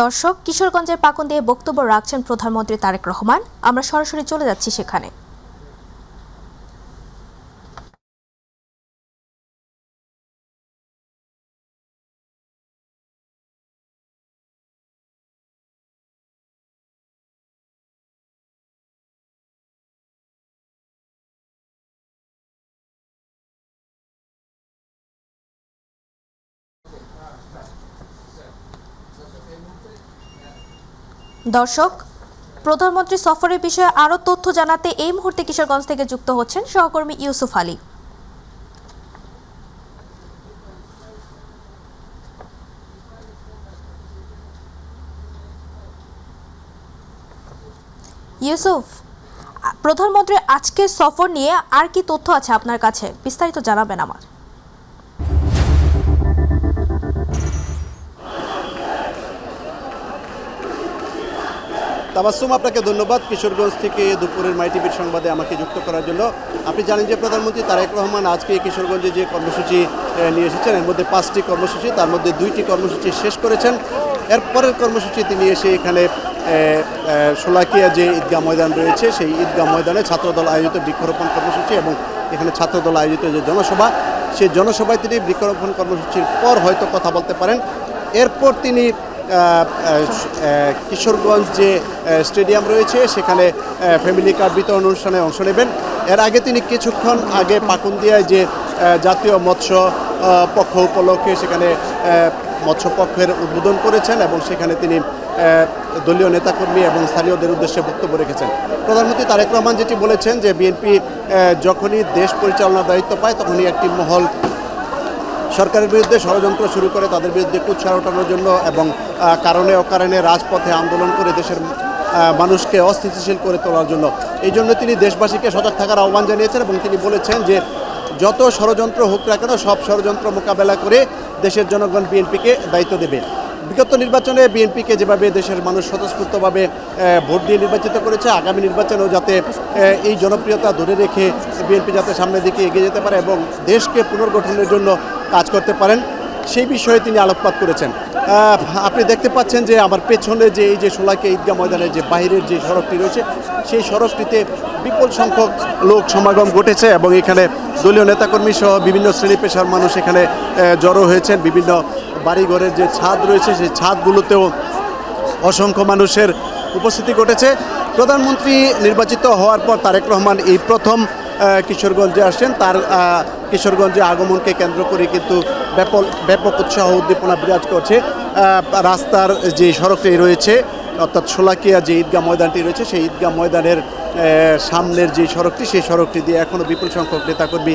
দর্শক, কিশোরগঞ্জের পাকুন্দিয়ায় বক্তব্য রাখছেন প্রধানমন্ত্রী তারেক রহমান। আমরা সরাসরি চলে যাচ্ছি সেখানে। দর্শক, প্রধানমন্ত্রী সফরের বিষয়ে আরও তথ্য জানাতে এই মুহূর্তে কিশোরগঞ্জ থেকে যুক্ত হচ্ছেন সহকর্মী ইউসুফ আলী। ইউসুফ, প্রধানমন্ত্রীর আজকের সফর নিয়ে আর কি তথ্য আছে আপনার কাছে, বিস্তারিত জানাবেন আমার। তাবাসসুম, আপনাকে ধন্যবাদ কিশোরগঞ্জ থেকে দুপুরের মাই টিভির সংবাদে আমাকে যুক্ত করার জন্য। আপনি জানেন যে প্রধানমন্ত্রী তারেক রহমান আজকে কিশোরগঞ্জে যে কর্মসূচি নিয়ে এসেছেন, এর মধ্যে 5টি কর্মসূচি, তার মধ্যে 2টি কর্মসূচি শেষ করেছেন। এরপরের কর্মসূচি তিনি এসে এখানে শোলাকিয়া যে ঈদগাহ ময়দান রয়েছে, সেই ঈদগাহ ময়দানে ছাত্রদল আয়োজিত বৃক্ষরোপণ কর্মসূচি এবং এখানে ছাত্রদল আয়োজিত যে জনসভা, সেই জনসভায় তিনি বৃক্ষরোপণ কর্মসূচির পর হয়তো কথা বলতে পারেন। এরপর তিনি কিশোরগঞ্জ যে স্টেডিয়াম রয়েছে সেখানে ফ্যামিলি কার্ড বিতরণ অনুষ্ঠানে অংশ নেবেন। এর আগে তিনি কিছুক্ষণ আগে পাকুন্দিয়ায় যে জাতীয় মৎস্য পক্ষ উপলক্ষে সেখানে মৎস্য পক্ষের উদ্বোধন করেছেন এবং সেখানে তিনি দলীয় নেতাকর্মী এবং স্থানীয়দের উদ্দেশ্যে বক্তব্য রেখেছেন। প্রধানমন্ত্রী তারেক রহমান যেটি বলেছেন যে বিএনপি যখনই দেশ পরিচালনার দায়িত্ব পায় তখনই একটি মহল সরকারের বিরুদ্ধে ষড়যন্ত্র শুরু করে, তাদের বিরুদ্ধে কুৎসা ওঠানোর জন্য এবং কারণে অকারণে রাজপথে আন্দোলন করে দেশের মানুষকে অস্থিতিশীল করে তোলার জন্য। এই জন্য তিনি দেশবাসীকে সজাগ থাকার আহ্বান জানিয়েছেন এবং তিনি বলেছেন যে যত ষড়যন্ত্র হোক না কেন সব ষড়যন্ত্র মোকাবেলা করে দেশের জনগণ বিএনপিকে দায়িত্ব দেবে। বিগত নির্বাচনে বিএনপিকে যেভাবে দেশের মানুষ স্বতঃস্ফূর্তভাবে ভোট দিয়ে নির্বাচিত করেছে, আগামী নির্বাচনেও যাতে এই জনপ্রিয়তা ধরে রেখে বিএনপি যাতে সামনের দিকে এগিয়ে যেতে পারে এবং দেশকে পুনর্গঠনের জন্য কাজ করতে পারেন, সেই বিষয়ে তিনি আলোকপাত করেছেন। আপনি দেখতে পাচ্ছেন যে আমার পেছনে যে এই যে শোলাকিয়া ঈদগাহ ময়দানের যে বাইরের যে সড়কটি রয়েছে, সেই সড়কটিতে বিপুল সংখ্যক লোক সমাগম ঘটেছে এবং এখানে দলীয় নেতাকর্মী সহ বিভিন্ন শ্রেণী পেশার মানুষ এখানে জড়ো হয়েছেন। বিভিন্ন বাড়িঘরের যে ছাদ রয়েছে সেই ছাদগুলোতেও অসংখ্য মানুষের উপস্থিতি ঘটেছে। প্রধানমন্ত্রী নির্বাচিত হওয়ার পর তারেক রহমান এই প্রথম কিশোরগঞ্জে আসেন। তার কিশোরগঞ্জে আগমনকে কেন্দ্র করে কিন্তু ব্যাপক উৎসাহ উদ্দীপনা বিরাজ করছে। রাস্তার যে সড়কটি রয়েছে অর্থাৎ শোলাকিয়া যে ঈদগাহ ময়দানটি রয়েছে, সেই ঈদগাহ ময়দানের সামনের যে সড়কটি, সেই সড়কটি দিয়ে এখনও বিপুল সংখ্যক নেতাকর্মী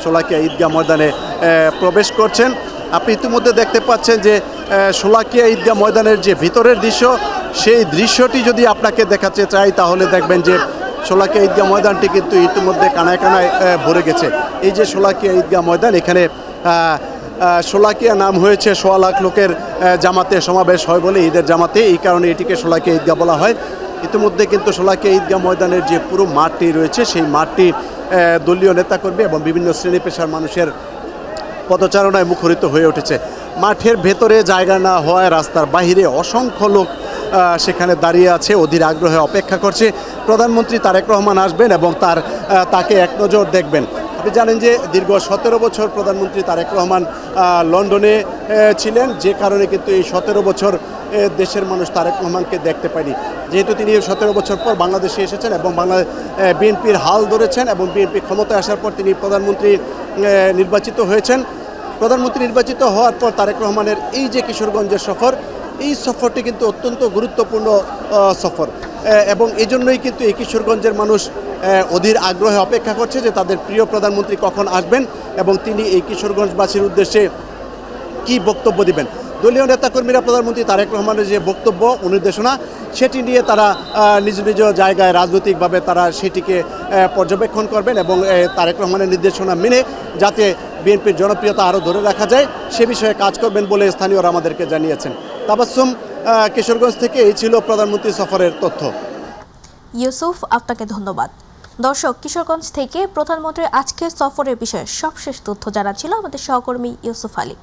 শোলাকিয়া ঈদগাহ ময়দানে প্রবেশ করছেন। আপনি ইতিমধ্যে দেখতে পাচ্ছেন যে শোলাকিয়া ঈদগাহ ময়দানের যে ভিতরের দৃশ্য, সেই দৃশ্যটি যদি আপনাকে দেখাতে চাই তাহলে দেখবেন যে শোলাকিয়া ঈদগাহ ময়দানটি কিন্তু ইতিমধ্যে কানায় কানায় ভরে গেছে। এই যে শোলাকিয়া ঈদগাহ ময়দান, এখানে শোলাকিয়া নাম হয়েছে 1.25 লাখ লোকের জামাতে সমাবেশ হয় বলে, ঈদের জামাতে, এই কারণে এটিকে শোলাকিয়া ঈদগাহ বলা হয়। ইতিমধ্যে কিন্তু শোলাকিয়া ঈদগাহ ময়দানের যে পুরো মাঠটি রয়েছে সেই মাঠটি দলীয় নেতাকর্মী এবং বিভিন্ন শ্রেণী পেশার মানুষের পদচারণায় মুখরিত হয়ে উঠেছে। মাঠের ভেতরে জায়গা না হওয়ায় রাস্তার বাহিরে অসংখ্য লোক সেখানে দাঁড়িয়ে আছে, অধীর আগ্রহে অপেক্ষা করছে প্রধানমন্ত্রী তারেক রহমান আসবেন এবং তাকে এক নজর দেখবেন। আপনি জানেন যে দীর্ঘ 17 বছর প্রধানমন্ত্রী তারেক রহমান লন্ডনে ছিলেন, যে কারণে কিন্তু এই 17 বছর দেশের মানুষ তারেক রহমানকে দেখতে পায়নি। যেহেতু তিনি 17 বছর পর বাংলাদেশে এসেছেন এবং বিএনপির হাল ধরেছেন এবং বিএনপি ক্ষমতায় আসার পর তিনি প্রধানমন্ত্রী নির্বাচিত হয়েছেন। প্রধানমন্ত্রী নির্বাচিত হওয়ার পর তারেক রহমানের এই যে কিশোরগঞ্জের সফর, এই সফরটি কিন্তু অত্যন্ত গুরুত্বপূর্ণ সফর এবং এই জন্যই কিন্তু এই কিশোরগঞ্জের মানুষ অধীর আগ্রহে অপেক্ষা করছে যে তাদের প্রিয় প্রধানমন্ত্রী কখন আসবেন এবং তিনি এই কিশোরগঞ্জবাসীর উদ্দেশ্যে কি বক্তব্য দিবেন। দলীয় নেতাকর্মীরা প্রধানমন্ত্রী তারেক রহমানের যে বক্তব্য নির্দেশনা, সেটি নিয়ে তারা নিজ নিজ জায়গায় রাজনৈতিকভাবে তারা সেটিকে পর্যবেক্ষণ করবেন এবং তারেক রহমানের নির্দেশনা মেনে যাতে বিএনপির জনপ্রিয়তা আরও ধরে রাখা যায় সে বিষয়ে কাজ করবেন বলে স্থানীয়রা আমাদেরকে জানিয়েছেন। তাবাসসুম, কিশোরগঞ্জ থেকে এই ছিল প্রধানমন্ত্রী সফরের তথ্য। ইউসুফ, আপনাকে ধন্যবাদ। দর্শক, কিশোরগঞ্জ থেকে প্রধানমন্ত্রীর আজকের সফরের বিষয়ে সবশেষ তথ্য জানাচ্ছিল আমাদের সহকর্মী ইউসুফ আলী।